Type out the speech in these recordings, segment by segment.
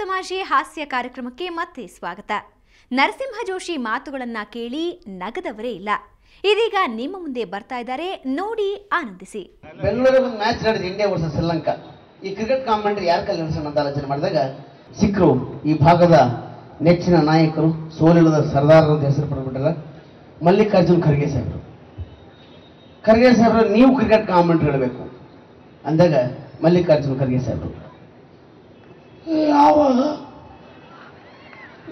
ತಮಾಷೆ ಹಾಸ್ಯ ಕಾರ್ಯಕ್ರಮಕ್ಕೆ ಮತ್ತೆ ಸ್ವಾಗತ. ನರಸಿಂಹ ಜೋಶಿ ಮಾತುಗಳನ್ನ ಕೇಳಿ ನಗದವರೇ ಇಲ್ಲ. ಇದೀಗ ನಿಮ್ಮ ಮುಂದೆ ಬರ್ತಾ ಇದ್ದಾರೆ, ನೋಡಿ ಆನಂದಿಸಿ. ಬೆಂಗಳೂರಿಗೆ ಒಂದು ಮ್ಯಾಚ್ ನಡೆದಿದೆ, ಇಂಡಿಯಾ ವರ್ಸಸ್ ಶ್ರೀಲಂಕಾ. ಈ ಕ್ರಿಕೆಟ್ ಕಾಮೆಂಟ್ರಿ ಯಾರ ಕೈಲಿ ನಡೆಸೋಣ ಅಂತ ಆಲೋಚನೆ ಮಾಡಿದಾಗ ಸಿಕ್ಕರು ಈ ಭಾಗದ ನೆಚ್ಚಿನ ನಾಯಕರು, ಸೋಲಿಲ್ಲದ ಸರ್ದಾರ್ ಅಂತ ಹೆಸರು ಪಡೆದ್ಬಿಟ್ಟಾರ, ಮಲ್ಲಿಕಾರ್ಜುನ್ ಖರ್ಗೆ ಸಾಹೇಬರು. ಖರ್ಗೆ ಸಾಹೇಬ್ರು ನೀವು ಕ್ರಿಕೆಟ್ ಕಾಮೆಂಟ್ರಿ ಹೇಳಬೇಕು ಅಂದಾಗ ಮಲ್ಲಿಕಾರ್ಜುನ್ ಖರ್ಗೆ ಸಾಹೇಬರು ಯಾವಾಗ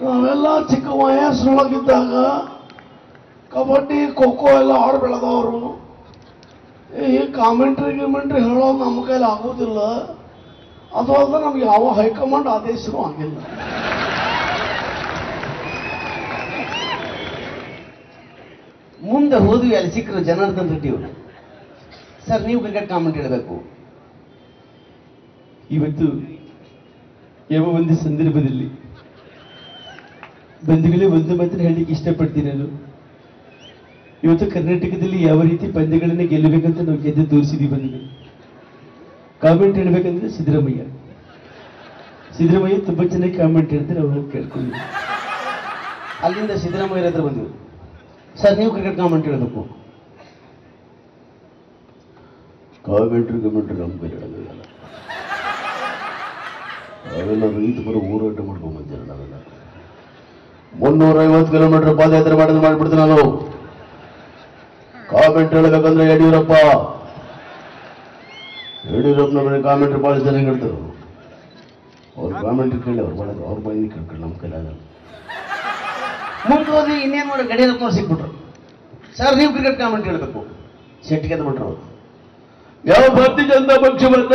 ನಾವೆಲ್ಲ ಚಿಕ್ಕ ವಯಸ್ಸೊಳಗಿದ್ದಾಗ ಕಬಡ್ಡಿ ಖೋಖೋ ಎಲ್ಲ ಆಡಿ ಬೆಳೆದವರು, ಈ ಕಾಮೆಂಟ್ರಿ ಹೇಳೋದು ನಮ್ಮ ಕೈಲಿ ಆಗೋದಿಲ್ಲ. ಅದು ಅಲ್ಲದೆ ನಮ್ಗೆ ಯಾವ ಹೈಕಮಾಂಡ್ ಆದೇಶನೂ ಆಗಿಲ್ಲ. ಮುಂದೆ ಹೋದ್ವಿ, ಅಲ್ಲಿ ಸಿಕ್ಕರು ಜನಾರ್ದನ್ ರೆಡ್ಡಿ ಅವರು. ಸರ್ ನೀವು ಕ್ರಿಕೆಟ್ ಕಾಮೆಂಟ್ ಹೇಳಬೇಕು. ಇವತ್ತು ಯಾವ ಒಂದು ಸಂದರ್ಭದಲ್ಲಿ ಬಂಧುಗಳೇ ಒಂದು ಮಾತ್ರ ಹೇಳಲಿಕ್ಕೆ ಇಷ್ಟಪಡ್ತೀನಿ ನಾನು. ಇವತ್ತು ಕರ್ನಾಟಕದಲ್ಲಿ ಯಾವ ರೀತಿ ಪಂದ್ಯಗಳನ್ನು ಗೆಲ್ಲಬೇಕಂತ ನಾವು ಗೆದ್ದು ತೋರಿಸಿದೀವಿ ಬಂಧುಗಳು. ಕಾಮೆಂಟ್ ಹೇಳ್ಬೇಕಂದ್ರೆ ಸಿದ್ದರಾಮಯ್ಯ ತುಂಬಾ ಚೆನ್ನಾಗಿ ಕಾಮೆಂಟ್ ಹೇಳ್ತಾರೆ, ಅವ್ರು ಹೋಗಿ ಕೇಳ್ಕೊಳ್ಳಿ. ಅಲ್ಲಿಂದ ಸಿದ್ದರಾಮಯ್ಯ ಹತ್ರ ಬಂದ್ವಿ. ಸರ್ ನೀವು ಕ್ರಿಕೆಟ್ ಕಾಮೆಂಟ್ ಹೇಳಬೇಕು. ಕಾಮೆಂಟ್ರಿ ನಮ್ಮ ಕೈ ಹೇಳೋದಿಲ್ಲ. ಅವೆಲ್ಲ ರೈತ ಬರೋ ಹೋರಾಟ ಮಾಡ್ಕೊಂಡ್ಬಂದಿರ. ನಾವೆಲ್ಲ 350 ಕಿಲೋಮೀಟರ್ ಪಾದಯಾತ್ರೆ ಮಾಡಿಬಿಡ್ತೀನಿ ನಾನು. ಕಾಮೆಂಟ್ ಹೇಳಬೇಕಂದ್ರೆ ಯಡಿಯೂರಪ್ಪನವ್ರ ಕಾಮೆಂಟ್ರಿ ಭಾಳ ಚೆನ್ನಾಗಿ ಹೇಳ್ತಾರೆ. ಅವ್ರ ಕಾಮೆಂಟ್ರಿ ಕೇಳಿ ಅವ್ರ ಬಾಯಿನ ಕೇಳ್ಕೊಂಡು ನಮ್ಮ ಕೈಲಾಗಲ್ಲ. ಮುಂದೆ ಹೋದ್ವಿ, ಇನ್ನೇನು ಮಾಡಿ ಯಡಿಯೂರಪ್ಪನವ್ರು ಸಿಕ್ಬಿಟ್ರು. ಸರ್ ನೀವು ಕ್ರಿಕೆಟ್ ಕಾಮೆಂಟ್ ಹೇಳಬೇಕು. ಸೆಟ್ಗೆ ಬಿಟ್ರು ಅವರು. ಯಾವ ಭಾರತೀಯ ಜನತಾ ಪಕ್ಷ ಬಂದ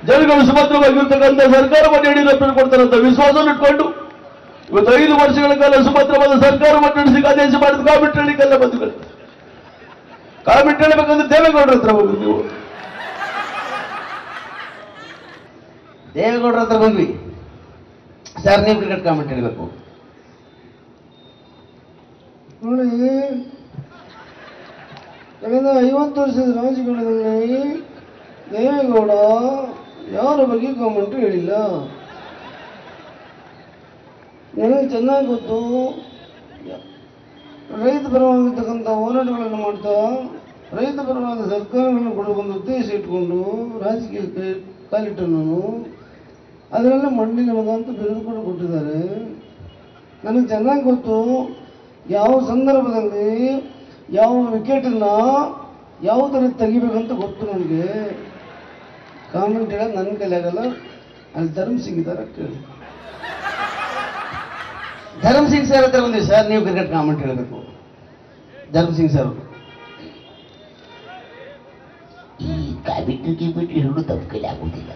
ಜನಗಳು ಸುಭದ್ರವಾಗಿರ್ತಕ್ಕಂಥ ಸರ್ಕಾರವನ್ನು ಯಡಿಯೂರಪ್ಪನ ಕೊಡ್ತಾರಂತ ವಿಶ್ವಾಸವನ್ನು ಇಟ್ಕೊಂಡು ಇವತ್ತು 5 ವರ್ಷಗಳ ಕಾಲ ಸುಭದ್ರವಾದ ಸರ್ಕಾರವನ್ನು ನಡೆಸಿ ಆದೇಶ ಮಾಡಿದ ಕಾಮೆಂಟ್ ಹೇಳಿಕೆಲ್ಲ ಬಂಧುಗಳು. ಕಾಮೆಂಟ್ ಹೇಳಬೇಕಂದ್ರೆ ದೇವೇಗೌಡರ ಹತ್ರ ಹೋಗಿ ನೀವು. ದೇವೇಗೌಡರ ಹತ್ರ ಬಂದ್ವಿ. ಸರ್ ನೀವು ಕ್ರಿಕೆಟ್ ಕಾಮೆಂಟ್ ಹೇಳಬೇಕು. ನೋಡಿ, ಕಳೆದ 50 ವರ್ಷದ ರಾಜಕಾರಣದಲ್ಲಿ ದೇವೇಗೌಡ ಯಾರ ಬಗ್ಗೆ ಕಾಮೆಂಟ್ ಹೇಳಿಲ್ಲ. ನನಗೆ ಚೆನ್ನಾಗಿ ಗೊತ್ತು. ರೈತ ಪರವಾಗಿರ್ತಕ್ಕಂಥ ಹೋರಾಟಗಳನ್ನು ಮಾಡ್ತಾ ರೈತ ಪರವಾದ ಸರ್ಕಾರಗಳನ್ನು ಕೊಡಬೇಕಂತ ಉದ್ದೇಶ ಇಟ್ಕೊಂಡು ರಾಜಕೀಯಕ್ಕೆ ಕಾಲಿಟ್ಟು ನಾನು ಅದರಲ್ಲೇ ಮಂಡಿನ ಮಗ ಅಂತ ಬಿರುದು ಕೂಡ ಕೊಟ್ಟಿದ್ದಾರೆ. ನನಗೆ ಚೆನ್ನಾಗಿ ಗೊತ್ತು ಯಾವ ಸಂದರ್ಭದಲ್ಲಿ ಯಾವ ವಿಕೆಟನ್ನ ಯಾವ ಥರ ತೆಗಿಬೇಕಂತ ಗೊತ್ತು ನನಗೆ. ಕಾಮೆಂಟ್ ಹೇಳೋದು ನನ್ನ ಕೈಲಿ ಆಗಲ್ಲ. ಅಲ್ಲಿ ಧರ್ಮ್ ಸಿಂಗ್ ಇದ್ದಾರೆ, ಕೇಳಿ. ಧರ್ಮ್ ಸಿಂಗ್ ಸರ್ ಹತ್ರ ಬಂದ್ವಿ. ಸರ್ ನೀವು ಕ್ರಿಕೆಟ್ ಕಾಮೆಂಟ್ ಹೇಳಬೇಕು. ಧರ್ಮ್ ಸಿಂಗ್ ಸರ್ ಈ ಕಾಮೆಂಟ್ರಿ ಹೇಳೋದು ತಮ್ಮ ಕೈಲಿ ಆಗೋದಿಲ್ಲ.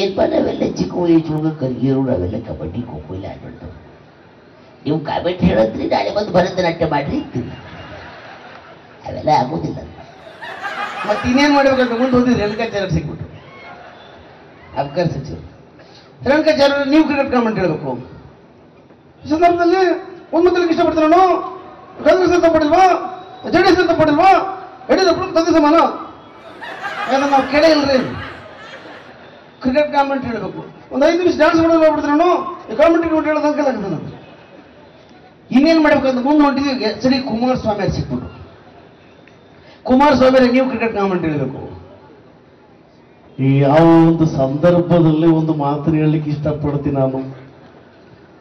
ಏನ್ಪ ನಾವೆಲ್ಲ ಚಿಕ್ಕ ವಯಸ್ಸೊಳಗೆ ಕರ್ಗಿರೋರು, ನಾವೆಲ್ಲ ಕಬಡ್ಡಿ ಖೋಖೋ ಎಲ್ಲ ಆಡ್ಬಿಡ್ತಾವೆ. ನೀವು ಕಾಮೆಂಟ್ ಹೇಳದ್ರಿ, ನಾಳೆ ಬಂದು ಭರತನಾಟ್ಯ ಮಾಡ್ರಿ ಇರ್ತೀವಿ. ಅವೆಲ್ಲ ಆಗೋದಿಲ್ಲ. ಮತ್ತೆ ಇನ್ನೇನು ಮಾಡ್ಬೇಕಂತ ಮುಂದೆ ಹೋದ್ವಿ. ರೇಣುಕಾಚಾರ್ಯ ಸಿಕ್ಬಿಟ್ರು, ಅಬ್ಕಾರಿ ಸಚಿವರು. ರೇಣುಕಾಚಾರ್ಯ ನೀವು ಕ್ರಿಕೆಟ್ ಕಾಮೆಂಟ್ ಹೇಳಬೇಕು. ಈ ಸಂದರ್ಭದಲ್ಲಿ ಒಂದು ಮಾತಕ್ಕೆ ಇಷ್ಟಪಡ್ತಾರೆ. ನಾನು ಕಾಂಗ್ರೆಸ್ ತಪ್ಪಿಲ್ವಾ, JDS ತಪ್ಪಿಲ್ವಾ, ಯಡಿಯೂರಪ್ಪ ತಂದೆ ಸಮಾನ. ಯಾಕಂದ್ರೆ ನಾವು ಕೇಳೇ ಇಲ್ರಿ. ಕ್ರಿಕೆಟ್ ಕಾಮೆಂಟ್ ಹೇಳಬೇಕು. ಒಂದು 5 ನಿಮಿಷ ಡ್ಯಾನ್ಸ್ ಮಾಡೋದು ಹೋಗ್ಬಿಡ್ತಾರೆ. ನಾನು ಈ ಕಾಮೆಂಟ್ರಿ ಹೇಳೋದು ಅಂಕಲಾಗ್ತದೆ ನಾನು. ಇನ್ನೇನು ಮಾಡ್ಬೇಕಂತ ಮುಂದೆ ಹೊಂಟಿದ್ವಿ. ಸರಿ, ಕುಮಾರಸ್ವಾಮಿ ಅವ್ರು ಸಿಕ್ಬಿಟ್ರು. ಕುಮಾರಸ್ವಾಮಿ ನೀವು ಕ್ರಿಕೆಟ್ ಕಾಮೆಂಟ್ ಹೇಳಬೇಕು. ಈ ಯಾವ ಒಂದು ಸಂದರ್ಭದಲ್ಲಿ ಒಂದು ಮಾತನ್ನು ಹೇಳಲಿಕ್ಕೆ ಇಷ್ಟಪಡ್ತೀನಿ ನಾನು.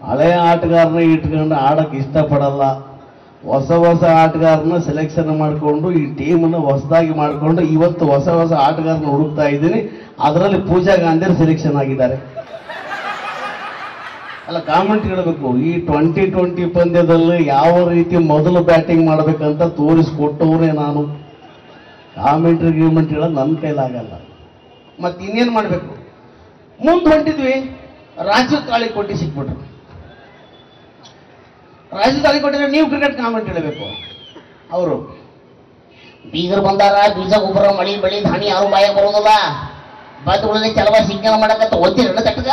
ಹಳೆಯ ಆಟಗಾರನ ಇಟ್ಕೊಂಡು ಆಡಕ್ಕೆ ಇಷ್ಟಪಡಲ್ಲ. ಹೊಸ ಆಟಗಾರನ ಸೆಲೆಕ್ಷನ್ ಮಾಡಿಕೊಂಡು ಈ ಟೀಮನ್ನು ಹೊಸದಾಗಿ ಮಾಡಿಕೊಂಡು ಇವತ್ತು ಹೊಸ ಆಟಗಾರನ ಹುಡುಕ್ತಾ ಇದ್ದೀನಿ. ಅದರಲ್ಲಿ ಪೂಜಾ ಗಾಂಧಿ ಸೆಲೆಕ್ಷನ್ ಆಗಿದ್ದಾರೆ. ಅಲ್ಲ, ಕಾಮೆಂಟ್ ಹೇಳಬೇಕು. ಈ 2020 ಪಂದ್ಯದಲ್ಲಿ ಯಾವ ರೀತಿ ಮೊದಲು ಬ್ಯಾಟಿಂಗ್ ಮಾಡಬೇಕಂತ ತೋರಿಸ್ಕೊಟ್ಟವ್ರೆ ನಾನು. ಕಾಮೆಂಟ್ರಿ ಹೇಳೋದು ನನ್ನ ಕೈಲಾಗಲ್ಲ. ಮತ್ತೆ ಇನ್ನೇನು ಮಾಡಬೇಕು. ಮುಂದೆ ಹೊಂಟಿದ್ವಿ. ರಾಜು ತಾಳಿಕೋಟಿ ಸಿಕ್ಬಿಟ್ರು. ರಾಜು ತಾಳಿಕೋಟಿದ್ರೆ ನೀವು ಕ್ರಿಕೆಟ್ ಕಾಮೆಂಟ್ ಹೇಳಬೇಕು. ಅವರು ಬೀಗರು ಬಂದಾರ, ಬೀಜ ಗೊಬ್ಬರ ಮಳಿ ಬೆಳಿ ಧಾಣಿ ಯಾರು ಬಾಯ ಬರೋದಿಲ್ಲ. ಬಂಧುಗಳನ್ನ ಚಲವ ಸಿಂಗನ ಮಾಡಕತ್ತ ಓದ್ತಿರಲ್ಲ ತಟ್ಟಗ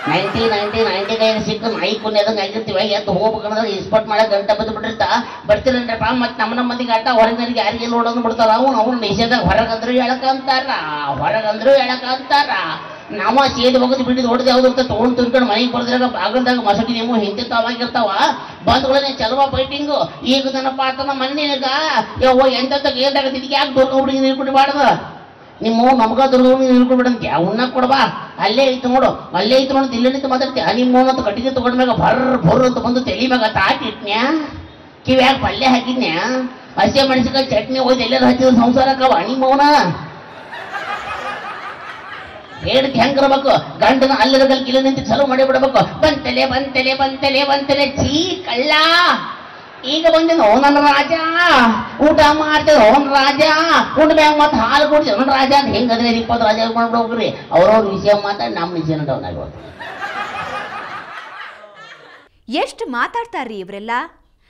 90 ಸಿಕ್ಕ ನಾಯಿ ಕೊನೆದಂಗೆ ಆಗಿರ್ತೀವಿ. ಎದ್ದು ಹೋಗ್ಬೇಕಂದ್ರೆ ಇಸ್ಪಟ್ ಮಾಡಕ್ಕೆ ಗಂಟೆ ಬಂದು ಬಿಟ್ಟಿರ್ತಾ ಬರ್ತೀರನ್ರಪ್ಪ. ಮತ್ತೆ ನಮ್ಮ ಮಂದಿಗೆ ಆಟ ಹೊರಗರಿಗೆ ಯಾರಿಗೆ ನೋಡೋದು ಬಿಡ್ತಾರ. ಅವ್ನು ನಿಷೇಧ ಹೊರಗಂದ್ರು ಎಳಕಂತಾರ. ನಾವ ಸೇದ್ ಹೋಗೋದು ಬಿಡಿದು ಹೊಡೆದು ಯಾವ್ದು ತೊಗೊಂಡು ತಿನ್ಕೊಂಡು ಮನೆಗೆ ಬರ್ದಾಗ ಬಾಗಲ್ದಾಗ ಮಸಟಿ ನೀವು ಹಿಂದೆ ತಾವಾಗಿರ್ತಾವ ಬಂದ್ಗಳೇ ಚಲವ ಫೈಟಿಂಗು ಈಗ ನನಪ್ಪ ಆತನ ಮನೆಗ ಯವ್ವ ಎಂತ ಏನ್ದಾಗ ಇದಕ್ಕೆ ಯಾಕೆ ದೊಡ್ಡ ಹುಡುಗಿ ನೀರ್ಕೊಂಡು ಬಾಡ್ದ ನಿಮ್ಮ ನಮಗ ದೊಡ್ಡ ಹುಡುಗಿ ನೀರ್ಕೊಂಡು ಬಿಡಂತ ಉಣ್ಣ ಕೊಡ್ಬಾ ಅಲ್ಲೇ ಐತು ನೋಡು ಅಲ್ಲೇ ಐತು ನೋಡು ಇಲ್ಲೇ ನಿಂತು ಮಾತಾಡ್ತೀಯ ನಿಮ್ಮ ಅಂತ ಕಟ್ಟಿಗೆ ತಗೊಂಡ್ಮ್ಯಾಗ ಭರ್ ಅಂತ ಬಂದು ತಲೆ ಮ್ಯಾಗ ತಾಟಿಟ್ನ್ಯಾ ಕಿವ್ಯಾಗ ಪಲ್ಯ ಹಾಕಿದ್ನ್ಯಾ ಹಸಿ ಮೆಣಸಿನಕಾಯಿ ಚಟ್ನಿ ಹೋಯ್ತು ಎಲ್ಲರೂ ಹಚ್ಚಿದ ಸಂಸಾರಕ್ಕವ ನಿಮ್ಮವನ ಹೇಳಿದ್ ಹೆಂಗಿರ್ಬೇಕು ಗಂಡನ ಅಲ್ಲದ ಕಿಲ ನಿಂತು ಚಲೋ ಮಾಡಿ ಬಿಡ್ಬೇಕು ಬಂತಲೆ ಚೀ ಕಳ್ಳ ಈಗ ಬಂದಿನ ನನ್ನ ರಾಜ ಊಟ ಮಾಡ್ತೇವೆ ಅವನ ರಾಜ ಊಟ ಮ್ಯಾಗ ಮತ್ತೆ ಹಾಲು ಕೊಡ್ತೀವಿ ಅವನ ರಾಜ ಅಂತ ಹೆಂಗದ್ರೆ 20 ರಾಜ ಮಾಡ್ಬಿಡೋಗ್ರಿ ಅವ್ರವ್ರ ವಿಷಯ ಮಾತಾಡಿ ನಮ್ಮ ವಿಷಯ ಡೌನ್ ಆಗ್ಬೋದು. ಎಷ್ಟು ಮಾತಾಡ್ತಾರ್ರಿ ಇವರೆಲ್ಲ.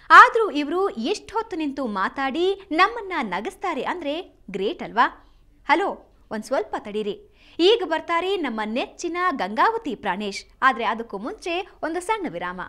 ಆದ್ರೂ ಇವರು ಎಷ್ಟು ಹೊತ್ತು ನಿಂತು ಮಾತಾಡಿ ನಮ್ಮನ್ನ ನಗಿಸ್ತಾರೆ ಅಂದ್ರೆ ಗ್ರೇಟ್ ಅಲ್ವಾ? ಹಲೋ, ಒಂದ್ ಸ್ವಲ್ಪ ತಡೀರಿ, ಈಗ ಬರ್ತಾರೆ ನಮ್ಮ ನೆಚ್ಚಿನ ಗಂಗಾವತಿ ಪ್ರಾಣೇಶ್. ಆದ್ರೆ ಅದಕ್ಕೂ ಮುಂಚೆ ಒಂದು ಸಣ್ಣ ವಿರಾಮ.